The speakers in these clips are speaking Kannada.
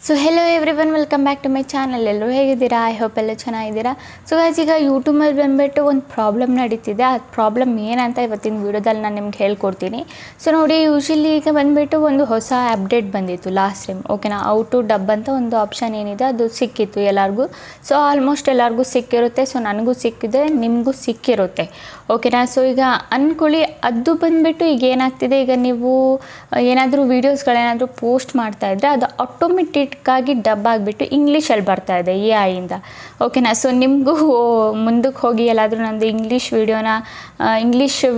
So hello everyone, welcome back to my channel. ಎಲ್ಲರೂ ಹೇಗಿದ್ದೀರಾ? ಐ ಹೋಪ್ ಎಲ್ಲ ಚೆನ್ನಾಗಿದ್ದೀರಾ. ಸೊ ಗೈಸ್, ಈಗ ಯೂಟ್ಯೂಬಲ್ಲಿ ಬಂದುಬಿಟ್ಟು ಒಂದು ಪ್ರಾಬ್ಲಮ್ ನಡೀತಿದೆ. ಆ ಪ್ರಾಬ್ಲಮ್ ಏನಂತ ಇವತ್ತಿನ ವೀಡಿಯೋದಲ್ಲಿ ನಾನು ನಿಮ್ಗೆ ಹೇಳ್ಕೊಡ್ತೀನಿ. ಸೊ ನೋಡಿ, ಯೂಶಲಿ ಈಗ ಬಂದುಬಿಟ್ಟು ಒಂದು ಹೊಸ ಅಪ್ಡೇಟ್ ಬಂದಿತ್ತು ಲಾಸ್ಟ್ ಟೈಮ್, ಓಕೆನಾ. ಔಟ್ ಟು ಡಬ್ ಅಂತ ಒಂದು ಆಪ್ಷನ್ ಏನಿದೆ ಅದು ಸಿಕ್ಕಿತ್ತು ಎಲ್ಲರಿಗೂ. ಸೊ ಆಲ್ಮೋಸ್ಟ್ ಎಲ್ಲರಿಗೂ ಸಿಕ್ಕಿರುತ್ತೆ. ಸೊ ನನಗೂ ಸಿಕ್ಕಿದೆ, ನಿಮಗೂ ಸಿಕ್ಕಿರುತ್ತೆ, ಓಕೆನಾ. ಸೊ ಈಗ ಅಂದ್ಕೊಳ್ಳಿ, ಅದು ಬಂದುಬಿಟ್ಟು ಈಗ ಏನಾಗ್ತಿದೆ, ಈಗ ನೀವು ಏನಾದರೂ ವೀಡಿಯೋಸ್ಗಳೇನಾದರೂ ಪೋಸ್ಟ್ ಮಾಡ್ತಾಯಿದ್ರೆ ಅದು ಆಟೋಮೆಟಿಕ್ಕಾಗಿ ಡಬ್ ಆಗಿಬಿಟ್ಟು ಇಂಗ್ಲೀಷಲ್ಲಿ ಬರ್ತಾಯಿದೆ AI-ಇಂದ, ಓಕೆನಾ. ಸೊ ನಿಮಗೂ ಮುಂದಕ್ಕೆ ಹೋಗಿ ಎಲ್ಲಾದರೂ ನಂದು ಇಂಗ್ಲೀಷ್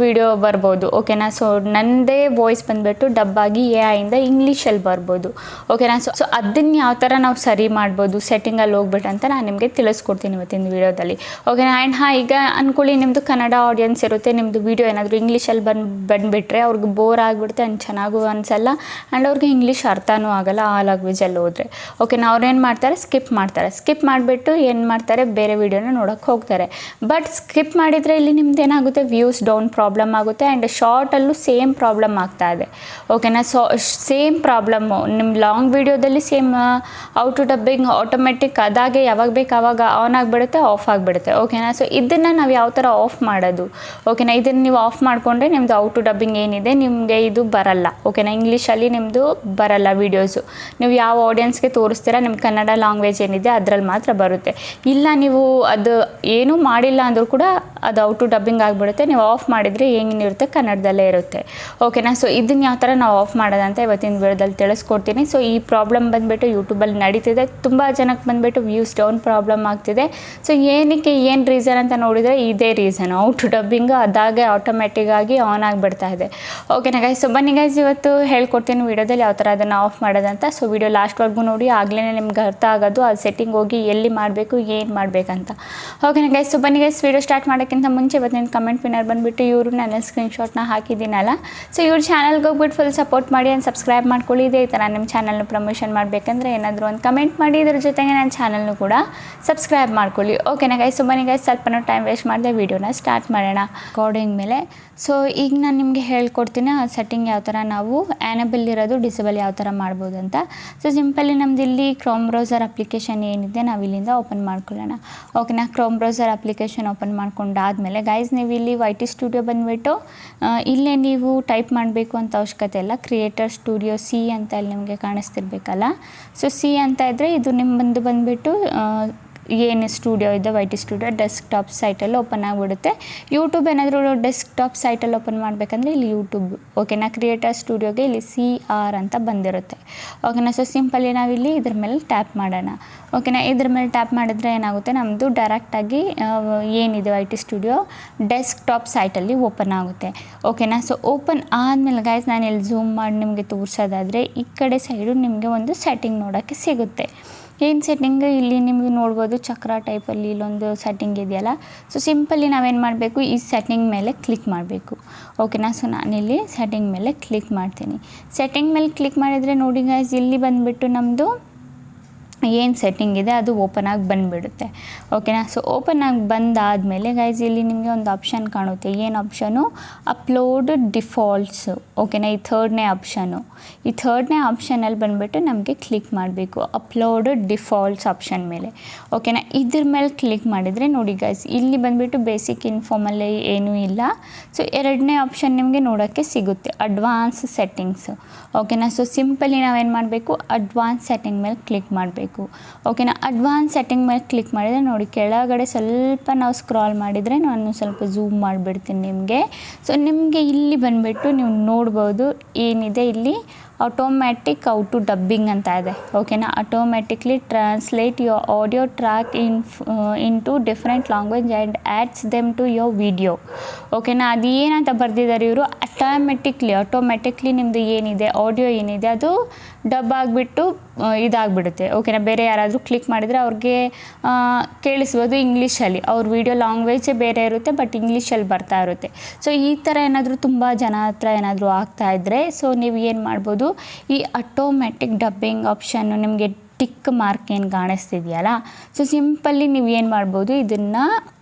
ವೀಡಿಯೋ ಬರ್ಬೋದು, ಓಕೆನಾ. ಸೊ ನನ್ನದೇ ವಾಯ್ಸ್ ಬಂದುಬಿಟ್ಟು ಡಬ್ ಆಗಿ AI-ಇಂದ ಇಂಗ್ಲೀಷಲ್ಲಿ ಬರ್ಬೋದು, ಓಕೆನಾ. ಸೊ ಅದನ್ನು ಯಾವ ಥರ ನಾವು ಸರಿ ಮಾಡ್ಬೋದು ಸೆಟ್ಟಿಂಗಲ್ಲಿ ಹೋಗ್ಬಿಟ್ಟು ಅಂತ ನಾನು ನಿಮಗೆ ತಿಳಿಸ್ಕೊಡ್ತೀನಿ ಇವತ್ತಿನ ವೀಡಿಯೋದಲ್ಲಿ, ಓಕೆನಾ. ಆ್ಯಂಡ್ ಈಗ ಅಂದ್ಕೊಳ್ಳಿ, ನಿಮ್ಮದು ಕನ್ನಡ ಆಡಿಯನ್ಸ್ ಇರುತ್ತೆ, ನಿಮ್ಮದು ವೀಡಿಯೋ ಏನಾದರೂ ಇಂಗ್ಲೀಷಲ್ಲಿ ಬಂದುಬಿಟ್ರೆ ಅವ್ರಿಗೆ ಬೋರ್ ಆಗಿಬಿಡುತ್ತೆ ಆ್ಯಂಡ್ ಚೆನ್ನಾಗೂ ಅನಿಸಲ್ಲ ಆ್ಯಂಡ್ ಅವ್ರಿಗೆ ಇಂಗ್ಲೀಷ್ ಅರ್ಥನೂ ಆಗೋಲ್ಲ ಆ ಲ್ಯಾಂಗ್ವೇಜಲ್ಲಿ ಹೋದರೆ, ಓಕೆನಾ. ಅವ್ರೇನು ಮಾಡ್ತಾರೆ, ಸ್ಕಿಪ್ ಮಾಡಿಬಿಟ್ಟು ಏನು ಮಾಡ್ತಾರೆ, ಬೇರೆ ವೀಡಿಯೋನ ನೋಡೋಕ್ಕೆ ಹೋಗ್ತಾರೆ. ಬಟ್ ಸ್ಕಿಪ್ ಮಾಡಿದರೆ ಇಲ್ಲಿ ನಿಮ್ದು ಏನಾಗುತ್ತೆ, ವ್ಯೂಸ್ ಡೌನ್ ಪ್ರಾಬ್ಲಮ್ ಆಗುತ್ತೆ ಆ್ಯಂಡ್ ಶಾರ್ಟಲ್ಲೂ ಸೇಮ್ ಪ್ರಾಬ್ಲಮ್ ಆಗ್ತಾಯಿದೆ, ಓಕೆನಾ. ಸೊ ಸೇಮ್ ಪ್ರಾಬ್ಲಮ್ಮು ನಿಮ್ಮ ಲಾಂಗ್ ವೀಡಿಯೋದಲ್ಲಿ same auto dubbing automatic ಅದಾಗೆ ಯಾವಾಗ ಬೇಕು ಆವಾಗ ಆನ್ ಆಗಿಬಿಡುತ್ತೆ, ಆಫ್ ಆಗಿಬಿಡುತ್ತೆ, ಓಕೆನಾ. ಸೊ ಇದನ್ನು ನಾವು ಯಾವ ಥರ ಆಫ್ ಮಾಡೋದು, ಓಕೆನಾ. ಇದನ್ನು ನೀವು ಆಫ್ ಮಾಡಿಕೊಂಡ್ರೆ ನಿಮ್ಮದು ಔಟ್ ಟು ಡಬ್ಬಿಂಗ್ ಏನಿದೆ ನಿಮಗೆ ಇದು ಬರಲ್ಲ, ಓಕೆನಾ. ಇಂಗ್ಲೀಷಲ್ಲಿ ನಿಮ್ಮದು ಬರಲ್ಲ ವೀಡಿಯೋಸು. ನೀವು ಯಾವ ಆಡಿಯನ್ಸ್ಗೆ ತೋರಿಸ್ತೀರಾ ನಿಮ್ಮ ಕನ್ನಡ ಲ್ಯಾಂಗ್ವೇಜ್ ಏನಿದೆ ಅದರಲ್ಲಿ ಮಾತ್ರ ಬರುತ್ತೆ. ಇಲ್ಲ ನೀವು ಅದು ಏನೂ ಮಾಡಿಲ್ಲ ಅಂದರೂ ಕೂಡ ಅದು ಔಟ್ ಟು ಡಬ್ಬಿಂಗ್ ಆಗಿಬಿಡುತ್ತೆ. ನೀವು ಆಫ್ ಮಾಡಿದರೆ ಏನಿರುತ್ತೆ ಕನ್ನಡದಲ್ಲೇ ಇರುತ್ತೆ, ಓಕೆನಾ. ಸೊ ಇದನ್ನು ಯಾವ ಥರ ನಾವು ಆಫ್ ಮಾಡೋದಂತ ಇವತ್ತಿನ ವಿಡಿಯೋದಲ್ಲಿ ತಿಳಿಸ್ಕೊಡ್ತೀನಿ. ಸೊ ಈ ಪ್ರಾಬ್ಲಮ್ ಬಂದುಬಿಟ್ಟು ಯೂಟ್ಯೂಬಲ್ಲಿ ನಡೀತಿದೆ, ತುಂಬ ಜನಕ್ಕೆ ಬಂದುಬಿಟ್ಟು ವ್ಯೂಸ್ ಡೌನ್ ಪ್ರಾಬ್ಲಮ್ ಆಗ್ತಿದೆ. ಸೊ ಏನಕ್ಕೆ ಏನು ರೀಸನ್ ಅಂತ ನೋಡಿದರೆ ಇದೇ ರೀಸನ್, ಔಟ್ ಟು ಡಬ್ಬಿಂಗು ಅದಾಗೆ ಆಟೋಮೆಟಿಕ್ಕಾಗಿ ಆನ್ ಆಗಿಬಿಡ್ತಾ ಇದೆ, ಓಕೆನಾ ಗೈಸ್. ಸೊ ಬನ್ನಿ ಗೈಸ್, ಇವತ್ತು ಹೇಳ್ಕೊಡ್ತೀನಿ ವೀಡಿಯೋದಲ್ಲಿ ಯಾವ ಥರ ಅದನ್ನು ಆಫ್ ಮಾಡೋದಂತ. ಸೊ ವಿಡಿಯೋ ಲಾಸ್ಟ್ವರೆಗೂ ನೋಡಿ, ಆಗಲೇ ನಿಮ್ಗೆ ಅರ್ಥ ಆಗೋದು ಆ ಸೆಟ್ಟಿಂಗ್ ಹೋಗಿ ಎಲ್ಲಿ ಮಾಡಬೇಕು ಏನು ಮಾಡಬೇಕಂತ, ಓಕೆನಾ ಗೈಸ್. ಸೊ ಬನ್ನಿ ಗೈಸ್, ವೀಡಿಯೋ ಸ್ಟಾರ್ಟ್ ಮಾಡೋಕ್ಕಿಂತ ಮುಂಚೆ ಇವತ್ತಿನ ಕಮೆಂಟ್ ವಿನ್ನರ್ ಬಂದುಬಿಟ್ಟು ಇವರು ನನ್ನ ಸ್ಕ್ರೀನ್ಶಾಟ್ನ ಹಾಕಿದ್ದೀನಲ್ಲ. ಸೊ ಇವ್ರ ಚಾನಲ್ಗೆ ಹೋಗ್ಬಿಟ್ಟು ಫುಲ್ ಸಪೋರ್ಟ್ ಮಾಡಿ ಆ್ಯಂಡ್ ಸಬ್ಸ್ಕ್ರೈಬ್ ಮಾಡ್ಕೊಳ್ಳಿ. ಇದೇ ಥರ ನಿಮ್ಮ ಚಾನಲ್ನ ಪ್ರಮೋಷನ್ ಮಾಡಬೇಕಂದ್ರೆ ಏನಾದರೂ ಒಂದು ಕಮೆಂಟ್ ಮಾಡಿ, ಇದ್ರ ಜೊತೆಗೆ ನನ್ನ ಚಾನಲ್ನು ಕೂಡ ಸಬ್ಸ್ಕ್ರೈಬ್ ಮಾಡ್ಕೊಳ್ಳಿ, ಓಕೆನಾ ಗೈಸ್. ಸೊ ಬನ್ನಿ ಗೈಸ್, ಸ್ವಲ್ಪನೂ ಟೈಮ್ ವೇಸ್ಟ್ ಮಾಡಿದೆ ವಿಡಿಯೋನ ಸ್ಟಾರ್ಟ್ ಮಾಡೋಣ ರೆಕಾರ್ಡಿಂಗ್ ಮೇಲೆ. ಸೊ ಈಗ ನಾನು ನಿಮಗೆ ಹೇಳ್ಕೊಡ್ತೀನಿ ಆ ಸೆಟ್ಟಿಂಗ್ ಯಾವ ಥರ ನಾವು ಆ್ಯನೇಬಲ್ ಇರೋದು ಡಿಸೇಬಲ್ ಯಾವ ಥರ ಮಾಡ್ಬೋದು ಅಂತ. ಸೊ ಸಿಂಪಲಿ ನಮ್ದು ಇಲ್ಲಿ ಕ್ರೋಮ್ ಬ್ರೌಸರ್ ಅಪ್ಲಿಕೇಶನ್ ಏನಿದೆ ನಾವು ಇಲ್ಲಿಂದ ಓಪನ್ ಮಾಡ್ಕೊಳ್ಳೋಣ, ಓಕೆನಾ. ಕ್ರೋಮ್ ಬ್ರೌಸರ್ ಅಪ್ಲಿಕೇಶನ್ ಓಪನ್ ಮಾಡ್ಕೊಂಡಾದಮೇಲೆ ಗೈಸ್, ನೀವು ಇಲ್ಲಿ YT ಸ್ಟುಡಿಯೋ ಬಂದುಬಿಟ್ಟು ಇಲ್ಲೇ ನೀವು ಟೈಪ್ ಮಾಡಬೇಕು ಅಂತ ಅವಶ್ಯಕತೆ ಇಲ್ಲ. ಕ್ರಿಯೇಟರ್ ಸ್ಟುಡಿಯೋ C ಅಂತ ಇಲ್ಲಿ ನಿಮಗೆ ಕಾಣಿಸ್ತಿರ್ಬೇಕಲ್ಲ. ಸೊ C ಅಂತ ಇದ್ದರೆ ಇದು ನಿಮ್ಮ ಬಂದುಬಿಟ್ಟು ಏನು ಸ್ಟುಡಿಯೋ ಇದೆ YT ಸ್ಟುಡಿಯೋ ಡೆಸ್ಕ್ಟಾಪ್ ಸೈಟಲ್ಲಿ ಓಪನ್ ಆಗಿಬಿಡುತ್ತೆ. ಯೂಟ್ಯೂಬ್ ಏನಾದರೂ ಡೆಸ್ಕ್ಟಾಪ್ ಸೈಟಲ್ಲಿ ಓಪನ್ ಮಾಡಬೇಕಂದ್ರೆ ಇಲ್ಲಿ ಯೂಟ್ಯೂಬ್, ಓಕೆನಾ. ಕ್ರಿಯೇಟರ್ ಸ್ಟುಡಿಯೋಗೆ ಇಲ್ಲಿ CR ಅಂತ ಬಂದಿರುತ್ತೆ, ಓಕೆನಾ. ಸೊ ಸಿಂಪಲಿ ನಾವಿಲ್ಲಿ ಇದ್ರ ಮೇಲೆ ಟ್ಯಾಪ್ ಮಾಡೋಣ, ಓಕೆನಾ. ಇದ್ರ ಮೇಲೆ ಟ್ಯಾಪ್ ಮಾಡಿದರೆ ಏನಾಗುತ್ತೆ, ನಮ್ಮದು ಡೈರೆಕ್ಟಾಗಿ ಏನಿದೆ YT ಸ್ಟುಡಿಯೋ ಡೆಸ್ಕ್ಟಾಪ್ ಸೈಟಲ್ಲಿ ಓಪನ್ ಆಗುತ್ತೆ, ಓಕೆನಾ. ಸೊ ಓಪನ್ ಆದಮೇಲೆ ಗೈಸ್, ನಾನು ಇಲ್ಲಿ ಝೂಮ್ ಮಾಡಿ ನಿಮಗೆ ತೋರಿಸೋದಾದರೆ ಈ ಕಡೆ ಸೈಡು ನಿಮಗೆ ಒಂದು ಸೆಟ್ಟಿಂಗ್ ನೋಡೋಕ್ಕೆ ಸಿಗುತ್ತೆ. ಏನು ಸೆಟ್ಟಿಂಗ್, ಇಲ್ಲಿ ನಿಮಗೆ ನೋಡ್ಬೋದು ಚಕ್ರ ಟೈಪಲ್ಲಿ ಇಲ್ಲೊಂದು ಸೆಟ್ಟಿಂಗ್ ಇದೆಯಲ್ಲ. ಸೊ ಸಿಂಪಲಿ ನಾವೇನು ಮಾಡಬೇಕು, ಈ ಸೆಟ್ಟಿಂಗ್ ಮೇಲೆ ಕ್ಲಿಕ್ ಮಾಡಬೇಕು, ಓಕೆನಾ. ಸೊ ನಾನಿಲ್ಲಿ ಸೆಟ್ಟಿಂಗ್ ಮೇಲೆ ಕ್ಲಿಕ್ ಮಾಡ್ತೀನಿ. ಸೆಟ್ಟಿಂಗ್ ಮೇಲೆ ಕ್ಲಿಕ್ ಮಾಡಿದರೆ ನೋಡಿ ಗೈಸ್, ಇಲ್ಲಿ ಬಂದುಬಿಟ್ಟು ನಮ್ಮದು ಏನು ಸೆಟ್ಟಿಂಗ್ ಇದೆ ಅದು ಓಪನ್ ಆಗಿ ಬಂದುಬಿಡುತ್ತೆ, ಓಕೆನಾ. ಸೊ ಓಪನ್ ಆಗಿ ಬಂದಾದಮೇಲೆ ಗೈಸ್, ಇಲ್ಲಿ ನಿಮಗೆ ಒಂದು ಆಪ್ಷನ್ ಕಾಣುತ್ತೆ. ಏನು ಆಪ್ಷನು, ಅಪ್ಲೋಡ್ ಡಿಫಾಲ್ಟ್ಸು, ಓಕೆನಾ. ಈ ಥರ್ಡ್ನೇ ಆಪ್ಷನಲ್ಲಿ ಬಂದುಬಿಟ್ಟು ನಮಗೆ ಕ್ಲಿಕ್ ಮಾಡಬೇಕು, ಅಪ್ಲೋಡ್ ಡಿಫಾಲ್ಟ್ಸ್ ಆಪ್ಷನ್ ಮೇಲೆ, ಓಕೆನಾ. ಇದ್ರ ಮೇಲೆ ಕ್ಲಿಕ್ ಮಾಡಿದರೆ ನೋಡಿ ಗೈಸ್, ಇಲ್ಲಿ ಬಂದುಬಿಟ್ಟು ಬೇಸಿಕ್ ಇನ್ಫಾರ್ಮಲ್ಲಿ ಏನೂ ಇಲ್ಲ. ಸೊ ಎರಡನೇ ಆಪ್ಷನ್ ನಿಮಗೆ ನೋಡೋಕ್ಕೆ ಸಿಗುತ್ತೆ, ಅಡ್ವಾನ್ಸ್ ಸೆಟ್ಟಿಂಗ್ಸು, ಓಕೆನಾ. ಸೊ ಸಿಂಪಲಿ ನಾವೇನು ಮಾಡಬೇಕು, ಅಡ್ವಾನ್ಸ್ ಸೆಟ್ಟಿಂಗ್ ಮೇಲೆ ಕ್ಲಿಕ್ ಮಾಡಬೇಕು, ಓಕೆನಾ. ಅಡ್ವಾನ್ಸ್ ಸೆಟ್ಟಿಂಗ್ ಮೇಲೆ ಕ್ಲಿಕ್ ಮಾಡಿದರೆ ನೋಡಿ ಕೆಳಗಡೆ ಸ್ವಲ್ಪ ನಾವು ಸ್ಕ್ರಾಲ್ ಮಾಡಿದರೆ, ನಾನು ಸ್ವಲ್ಪ ಝೂಮ್ ಮಾಡಿಬಿಡ್ತೀನಿ ನಿಮಗೆ. ಸೊ ನಿಮಗೆ ಇಲ್ಲಿ ಬಂದುಬಿಟ್ಟು ನೀವು ನೋಡ್ಬೋದು ಏನಿದೆ ಇಲ್ಲಿ ಆಟೋಮ್ಯಾಟಿಕ್ ಔಟ್ ಟು ಡಬ್ಬಿಂಗ್ ಅಂತ ಇದೆ, ಓಕೆನಾ. Automatically translate your audio track into different language and adds them to your video, ಓಕೆನಾ. ಅದು ಏನಂತ ಬರೆದಿದ್ದಾರೆ ಇವರು, ಆಟೋಮ್ಯಾಟಿಕ್ಲಿ ನಿಮ್ಮದು ಏನಿದೆ ಆಡಿಯೋ ಏನಿದೆ ಅದು ಡಬ್ ಆಗಿಬಿಟ್ಟು ಇದಾಗಿಬಿಡುತ್ತೆ, ಓಕೆನಾ. ಬೇರೆ ಯಾರಾದರೂ ಕ್ಲಿಕ್ ಮಾಡಿದರೆ ಅವ್ರಿಗೆ ಕೇಳಿಸ್ಬೋದು ಇಂಗ್ಲೀಷಲ್ಲಿ, ಅವ್ರ ವೀಡಿಯೋ ಲ್ಯಾಂಗ್ವೇಜೇ ಬೇರೆ ಇರುತ್ತೆ ಬಟ್ ಇಂಗ್ಲೀಷಲ್ಲಿ ಬರ್ತಾ ಇರುತ್ತೆ. ಸೊ ಈ ಥರ ಏನಾದರೂ ತುಂಬ ಜನ ಹತ್ರ ಏನಾದರೂ ಆಗ್ತಾಯಿದ್ರೆ, ಸೊ ನೀವು ಏನು ಮಾಡ್ಬೋದು, ಈ ಆಟೋಮ್ಯಾಟಿಕ್ ಡಬ್ಬಿಂಗ್ ಆಪ್ಷನ್ನು ನಿಮಗೆ ಟಿಕ್ ಮಾರ್ಕ್ ಏನು ಕಾಣಿಸ್ತಿದೆಯಲ್ಲ. ಸೊ ಸಿಂಪಲ್ಲಿ ನೀವು ಏನು ಮಾಡ್ಬೋದು, ಇದನ್ನು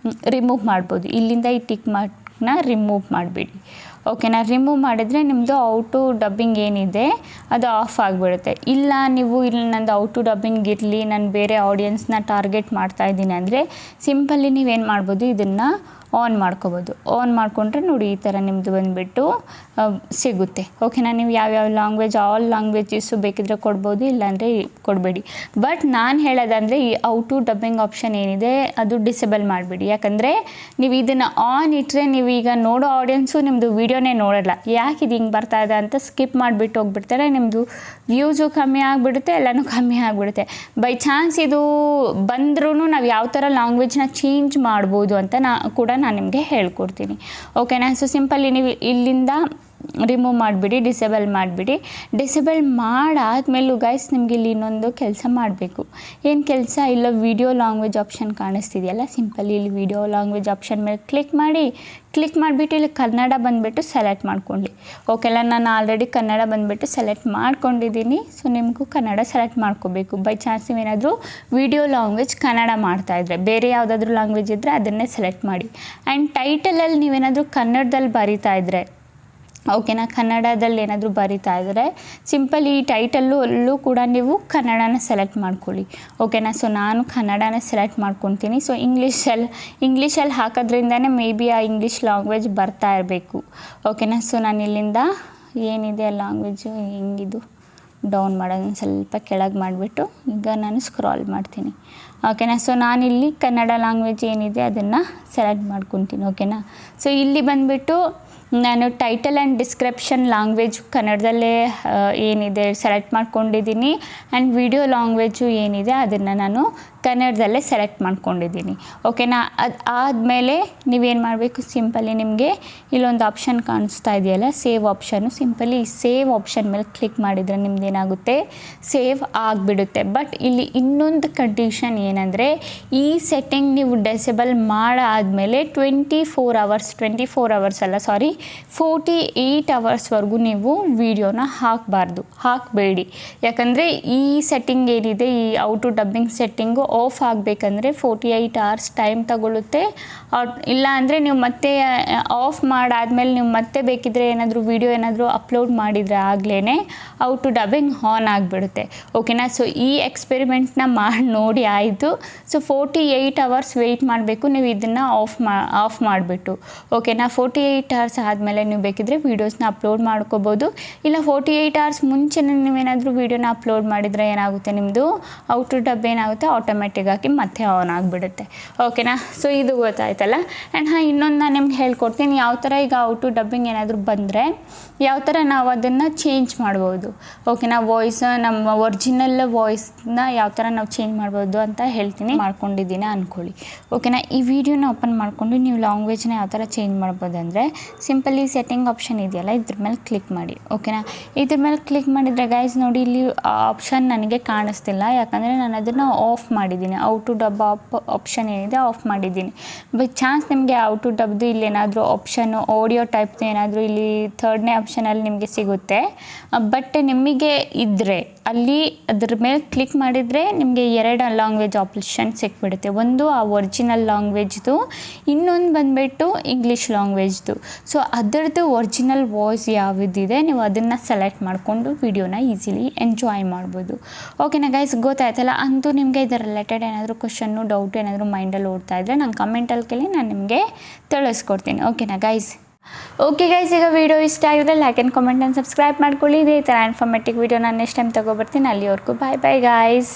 ರಿಮೂವ್ ಮಾಡ್ಬೋದು. ಇಲ್ಲಿಂದ ಈ ಟಿಕ್ ಮಾರ್ಕ್ನ ರಿಮೂವ್ ಮಾಡಿಬಿಡಿ, ಓಕೆನಾ. ರಿಮೂವ್ ಮಾಡಿದರೆ ನಿಮ್ಮದು ಔಟು ಡಬ್ಬಿಂಗ್ ಏನಿದೆ ಅದು ಆಫ್ ಆಗಿಬಿಡುತ್ತೆ. ಇಲ್ಲ ನೀವು ಇಲ್ಲಿ ನಂದು ಔಟು ಡಬ್ಬಿಂಗ್ ಇರಲಿ, ನಾನು ಬೇರೆ ಆಡಿಯನ್ಸ್ನ ಟಾರ್ಗೆಟ್ ಮಾಡ್ತಾಯಿದ್ದೀನಿ ಅಂದರೆ ಸಿಂಪಲ್ಲಿ ನೀವೇನು ಮಾಡ್ಬೋದು, ಇದನ್ನು ಆನ್ ಮಾಡ್ಕೋಬೋದು. ಆನ್ ಮಾಡಿಕೊಂಡ್ರೆ ನೋಡಿ ಈ ಥರ ನಿಮ್ಮದು ಬಂದುಬಿಟ್ಟು ಸಿಗುತ್ತೆ. ಓಕೆನಾ. ನೀವು ಯಾವ್ಯಾವ ಲ್ಯಾಂಗ್ವೇಜ್, ಆಲ್ ಲ್ಯಾಂಗ್ವೇಜಸ್ಸು ಬೇಕಿದ್ರೆ ಕೊಡ್ಬೋದು, ಇಲ್ಲಾಂದರೆ ಕೊಡಬೇಡಿ. ಬಟ್ ನಾನು ಹೇಳೋದಂದರೆ ಈ ಔಟು ಡಬ್ಬಿಂಗ್ ಆಪ್ಷನ್ ಏನಿದೆ ಅದು ಡಿಸೇಬಲ್ ಮಾಡಿಬಿಡಿ. ಯಾಕಂದರೆ ನೀವು ಇದನ್ನು ಆನ್ ಇಟ್ಟರೆ ನೀವೀಗ ನೋಡೋ ಆಡಿಯನ್ಸು ನಿಮ್ಮದು ವೀಡಿಯೋನೇ ನೋಡೋಲ್ಲ. ಯಾಕೆ ಇದು ಹಿಂಗೆ ಬರ್ತಾ ಇದೆ ಅಂತ ಸ್ಕಿಪ್ ಮಾಡಿಬಿಟ್ಟು ಹೋಗ್ಬಿಡ್ತಾರೆ. ನಿಮ್ಮದು ವ್ಯೂಸು ಕಮ್ಮಿ ಆಗಿಬಿಡುತ್ತೆ, ಎಲ್ಲನೂ ಕಮ್ಮಿ ಆಗಿಬಿಡುತ್ತೆ. ಬೈ ಚಾನ್ಸ್ ಇದು ಬಂದ್ರೂ ನಾವು ಯಾವ ಥರ ಲ್ಯಾಂಗ್ವೇಜ್ನ ಚೇಂಜ್ ಮಾಡ್ಬೋದು ಅಂತ ನಾನು ನಿಮಗೆ ಹೇಳ್ಕೊಡ್ತೀನಿ. ಓಕೆನಾ. ಸೊ ಸಿಂಪಲ್ಲಿ ನೀವು ಇಲ್ಲಿಂದ ರಿಮೂವ್ ಮಾಡಿಬಿಡಿ, ಡಿಸೇಬಲ್ ಮಾಡಿಬಿಡಿ. ಡಿಸೇಬಲ್ ಮಾಡಾದ್ಮೇಲೂ ಗೈಸ್ ನಿಮಗೆ ಇಲ್ಲಿ ಇನ್ನೊಂದು ಕೆಲಸ ಮಾಡಬೇಕು. ಏನು ಕೆಲಸ? ಇಲ್ಲ ವಿಡಿಯೋ ಲ್ಯಾಂಗ್ವೇಜ್ ಆಪ್ಷನ್ ಕಾಣಿಸ್ತಿದೆಯಲ್ಲ, ಸಿಂಪಲ್ಲಿ ಇಲ್ಲಿ ವಿಡಿಯೋ ಲ್ಯಾಂಗ್ವೇಜ್ ಆಪ್ಷನ್ ಮೇಲೆ ಕ್ಲಿಕ್ ಮಾಡಿಬಿಟ್ಟು ಇಲ್ಲಿ ಕನ್ನಡ ಬಂದುಬಿಟ್ಟು ಸೆಲೆಕ್ಟ್ ಮಾಡ್ಕೊಳ್ಳಿ. ಓಕೆಲ್ಲ, ನಾನು ಆಲ್ರೆಡಿ ಕನ್ನಡ ಬಂದುಬಿಟ್ಟು ಸೆಲೆಕ್ಟ್ ಮಾಡ್ಕೊಂಡಿದ್ದೀನಿ. ಸೊ ನಿಮಗೂ ಕನ್ನಡ ಸೆಲೆಕ್ಟ್ ಮಾಡ್ಕೋಬೇಕು. ಬೈ ಚಾನ್ಸ್ ನೀವೇನಾದರೂ ವಿಡಿಯೋ ಲ್ಯಾಂಗ್ವೇಜ್ ಕನ್ನಡ ಮಾಡ್ತಾಯಿದ್ರೆ, ಬೇರೆ ಯಾವುದಾದ್ರೂ ಲ್ಯಾಂಗ್ವೇಜ್ ಇದ್ದರೆ ಅದನ್ನೇ ಸೆಲೆಕ್ಟ್ ಮಾಡಿ. ಆ್ಯಂಡ್ ಟೈಟಲಲ್ಲಿ ನೀವೇನಾದರೂ ಕನ್ನಡದಲ್ಲಿ ಬರಿತಾ ಇದ್ದರೆ, ಓಕೆನಾ, ಕನ್ನಡದಲ್ಲಿ ಏನಾದರೂ ಬರಿತಾ ಇದ್ದರೆ ಸಿಂಪಲ್ ಈ ಅಲ್ಲೂ ಕೂಡ ನೀವು ಕನ್ನಡನ ಸೆಲೆಕ್ಟ್ ಮಾಡ್ಕೊಳ್ಳಿ. ಓಕೆನಾ. ಸೊ ನಾನು ಕನ್ನಡನ ಸೆಲೆಕ್ಟ್ ಮಾಡ್ಕೊತೀನಿ. ಸೊ ಇಂಗ್ಲೀಷಲ್ಲಿ ಹಾಕೋದ್ರಿಂದನೇ ಮೇ ಬಿ ಆ ಇಂಗ್ಲೀಷ್ ಲ್ಯಾಂಗ್ವೇಜ್ ಬರ್ತಾ ಇರಬೇಕು. ಓಕೆನಾ. ಸೊ ನಾನು ಇಲ್ಲಿಂದ ಏನಿದೆ ಆ ಲ್ಯಾಂಗ್ವೇಜು ಹೆಂಗಿದು ಡೌನ್ ಮಾಡೋದನ್ನು ಸ್ವಲ್ಪ ಕೆಳಗೆ ಮಾಡಿಬಿಟ್ಟು ಈಗ ನಾನು ಸ್ಕ್ರಾಲ್ ಮಾಡ್ತೀನಿ. ಓಕೆನಾ. ಸೊ ನಾನಿಲ್ಲಿ ಕನ್ನಡ ಲ್ಯಾಂಗ್ವೇಜ್ ಏನಿದೆ ಅದನ್ನು ಸೆಲೆಕ್ಟ್ ಮಾಡ್ಕೊತೀನಿ. ಓಕೆನಾ. ಸೊ ಇಲ್ಲಿ ಬಂದುಬಿಟ್ಟು ನಾನು ಟೈಟಲ್ ಆ್ಯಂಡ್ ಡಿಸ್ಕ್ರಿಪ್ಷನ್ ಲ್ಯಾಂಗ್ವೇಜ್ ಕನ್ನಡದಲ್ಲೇ ಏನಿದೆ ಸೆಲೆಕ್ಟ್ ಮಾಡ್ಕೊಂಡಿದ್ದೀನಿ. ಆ್ಯಂಡ್ ವಿಡಿಯೋ ಲ್ಯಾಂಗ್ವೇಜು ಏನಿದೆ ಅದನ್ನು ನಾನು ಕನ್ನಡದಲ್ಲೇ ಸೆಲೆಕ್ಟ್ ಮಾಡ್ಕೊಂಡಿದ್ದೀನಿ. ಓಕೆನಾ. ಅದು ಆದಮೇಲೆ ನೀವೇನು ಮಾಡಬೇಕು, ಸಿಂಪಲಿ ನಿಮಗೆ ಇಲ್ಲೊಂದು ಆಪ್ಷನ್ ಕಾಣಿಸ್ತಾ ಇದೆಯಲ್ಲ, save option, simply save option ಮೇಲೆ ಕ್ಲಿಕ್ ಮಾಡಿದರೆ ನಿಮ್ದೇನಾಗುತ್ತೆ, ಸೇವ್ ಆಗಿಬಿಡುತ್ತೆ. ಬಟ್ ಇಲ್ಲಿ ಇನ್ನೊಂದು ಕಂಡೀಷನ್ ಏನಂದರೆ, ಈ ಸೆಟ್ಟಿಂಗ್ ನೀವು ಡಿಸೇಬಲ್ ಮಾಡಾದಮೇಲೆ 24 ಅವರ್ಸ್ ಅಲ್ಲ, 48 ಅವರ್ಸ್ವರೆಗೂ ನೀವು ವಿಡಿಯೋನ ಹಾಕಬೇಡಿ. ಯಾಕಂದರೆ ಈ ಸೆಟ್ಟಿಂಗ್ ಏನಿದೆ, ಈ ಔಟು ಡಬ್ಬಿಂಗ್ ಸೆಟ್ಟಿಂಗು ಆಫ್ ಆಗಬೇಕಂದ್ರೆ 48 ಅವರ್ಸ್ ಟೈಮ್ ತಗೊಳ್ಳುತ್ತೆ. ಇಲ್ಲ ಅಂದರೆ ನೀವು ಮತ್ತೆ ಆಫ್ ಮಾಡಾದ್ಮೇಲೆ ನೀವು ಮತ್ತೆ ಬೇಕಿದ್ರೆ ಏನಾದರೂ ವಿಡಿಯೋ ಏನಾದರೂ ಅಪ್ಲೋಡ್ ಮಾಡಿದರೆ ಆಗಲೇ ಔಟು ಡಬ್ಬಿಂಗ್ ಆನ್ ಆಗಿಬಿಡುತ್ತೆ. ಓಕೆನಾ. ಸೊ ಈ ಎಕ್ಸ್ಪೆರಿಮೆಂಟ್ನ ಮಾಡಿ ನೋಡಿ ಆಯಿತು. ಸೊ 48 ಅವರ್ಸ್ ವೆಯ್ಟ್ ಮಾಡಬೇಕು ನೀವು ಇದನ್ನು ಆಫ್ ಮಾಡಿಬಿಟ್ಟು. ಓಕೆನಾ. 48 ಅವರ್ಸ್ ಆದಮೇಲೆ ನೀವು ಬೇಕಿದ್ರೆ ವೀಡಿಯೋಸ್ನ ಅಪ್ಲೋಡ್ ಮಾಡ್ಕೋಬೋದು. ಇಲ್ಲ 48 ಅವರ್ಸ್ ಮುಂಚೆನೇ ನೀವೇನಾದರೂ ವೀಡಿಯೋನ ಅಪ್ಲೋಡ್ ಮಾಡಿದರೆ ಏನಾಗುತ್ತೆ, ನಿಮ್ಮದು ಔಟು ಡಬ್ ಏನಾಗುತ್ತೆ ಆಟೋಮೆಟಿಕ್ಕಾಗಿ ಮತ್ತೆ ಆನ್ ಆಗಿಬಿಡುತ್ತೆ. ಓಕೆನಾ. ಸೊ ಇದು ಗೊತ್ತಾಯ್ತಲ್ಲ. ಆ್ಯಂಡ್ ಇನ್ನೊಂದು ನಾನು ನಿಮ್ಗೆ ಹೇಳ್ಕೊಡ್ತೀನಿ ಯಾವ ಥರ ಈಗ ಔಟು ಡಬ್ಬಿಂಗ್ ಏನಾದರೂ ಬಂದರೆ ಯಾವ ಥರ ನಾವು ಅದನ್ನು ಚೇಂಜ್ ಮಾಡ್ಬೋದು. ಓಕೆನಾ. ವಾಯ್ಸ್ ನಮ್ಮ ಒರಿಜಿನಲ್ ವಾಯ್ಸ್ನ ಯಾವ ಥರ ನಾವು ಚೇಂಜ್ ಮಾಡ್ಬೋದು ಅಂತ ಹೇಳ್ತೀನಿ. ಮಾಡ್ಕೊಂಡಿದ್ದೀನಿ ಅಂದ್ಕೊಳ್ಳಿ. ಓಕೆನಾ. ಈ ವಿಡಿಯೋನ ಓಪನ್ ಮಾಡಿಕೊಂಡು ನೀವು ಲ್ಯಾಂಗ್ವೇಜ್ನ ಯಾವ ಥರ ಚೇಂಜ್ ಮಾಡ್ಬೋದು ಅಂದರೆ ಸಿಂಪಲಿ ಸೆಟ್ಟಿಂಗ್ ಆಪ್ಷನ್ ಇದೆಯಲ್ಲ ಇದ್ರ ಮೇಲೆ ಕ್ಲಿಕ್ ಮಾಡಿ. ಓಕೆನಾ. ಇದ್ರ ಮೇಲೆ ಕ್ಲಿಕ್ ಮಾಡಿದರೆ ಗೈಸ್ ನೋಡಿ ಇಲ್ಲಿ ಆಪ್ಷನ್ ನನಗೆ ಕಾಣಿಸ್ತಿಲ್ಲ, ಯಾಕಂದರೆ ನಾನು ಅದನ್ನು ಆಫ್ ಮಾಡಿದ್ದೀನಿ. ಔಟು ಡಬ್ ಆಪ್ಷನ್ ಏನಿದೆ ಆಫ್ ಮಾಡಿದ್ದೀನಿ. ಬೈ ಚಾನ್ಸ್ ನಿಮಗೆ ಔಟು ಡಬ್ದು ಇಲ್ಲಿ ಏನಾದರೂ ಆಪ್ಷನ್ನು ಆಡಿಯೋ ಟೈಪ್ದು ಏನಾದರೂ ಇಲ್ಲಿ 3ನೇ ಆಪ್ಷನಲ್ಲಿ ನಿಮಗೆ ಸಿಗುತ್ತೆ. ಬಟ್ ನಿಮಗೆ ಇದ್ದರೆ ಅಲ್ಲಿ ಅದ್ರ ಮೇಲೆ ಕ್ಲಿಕ್ ಮಾಡಿದರೆ ನಿಮಗೆ 2 ಲ್ಯಾಂಗ್ವೇಜ್ ಆಪ್ಷನ್ ಸಿಕ್ಬಿಡುತ್ತೆ. ಒಂದು ಆ ಒರಿಜಿನಲ್ ಲ್ಯಾಂಗ್ವೇಜ್ದು, ಇನ್ನೊಂದು ಬಂದುಬಿಟ್ಟು ಇಂಗ್ಲೀಷ್ ಲ್ಯಾಂಗ್ವೇಜ್ದು. ಸೊ ಅದರದ್ದು ಒರಿಜಿನಲ್ ವಾಯ್ಸ್ ಯಾವುದಿದೆ ನೀವು ಅದನ್ನು ಸೆಲೆಕ್ಟ್ ಮಾಡಿಕೊಂಡು ವಿಡಿಯೋನ ಈಸಿಲಿ ಎಂಜಾಯ್ ಮಾಡ್ಬೋದು. ಓಕೆನಾ ಗೈಸ್, ಗೊತ್ತಾಯ್ತಲ್ಲ. ಅಂತೂ ನಿಮಗೆ ಇದರ ರಿಲೇಟೆಡ್ ಏನಾದರೂ ಕ್ವಶನ್ನು ಡೌಟ್ ಏನಾದರೂ ಮೈಂಡಲ್ಲಿ ಓಡ್ತಾ ಇದ್ದರೆ ನಾನು ಕಮೆಂಟಲ್ಲಿ ಕೇಳಿ ನಾನು ನಿಮಗೆ ತಿಳಿಸ್ಕೊಡ್ತೀನಿ. ಓಕೆನಾ ಗೈಸ್. ಓಕೆ ಗೈಸ್, ಈಗ ವಿಡಿಯೋ ಇಷ್ಟ ಆಗಿದ್ರೆ like and comment and subscribe ಮಾಡ್ಕೊಳ್ಳಿ. ಇದೇ ಥರ ಇನ್ಫಾರ್ಮೇಟಿವ್ ವಿಡಿಯೋ ನಾನು ನೆಕ್ಸ್ಟ್ ಟೈಮ್ ತೊಗೊಬರ್ತೀನಿ. ಅಲ್ಲಿವರೆಗೂ ಬಾಯ್ ಗೈಸ್.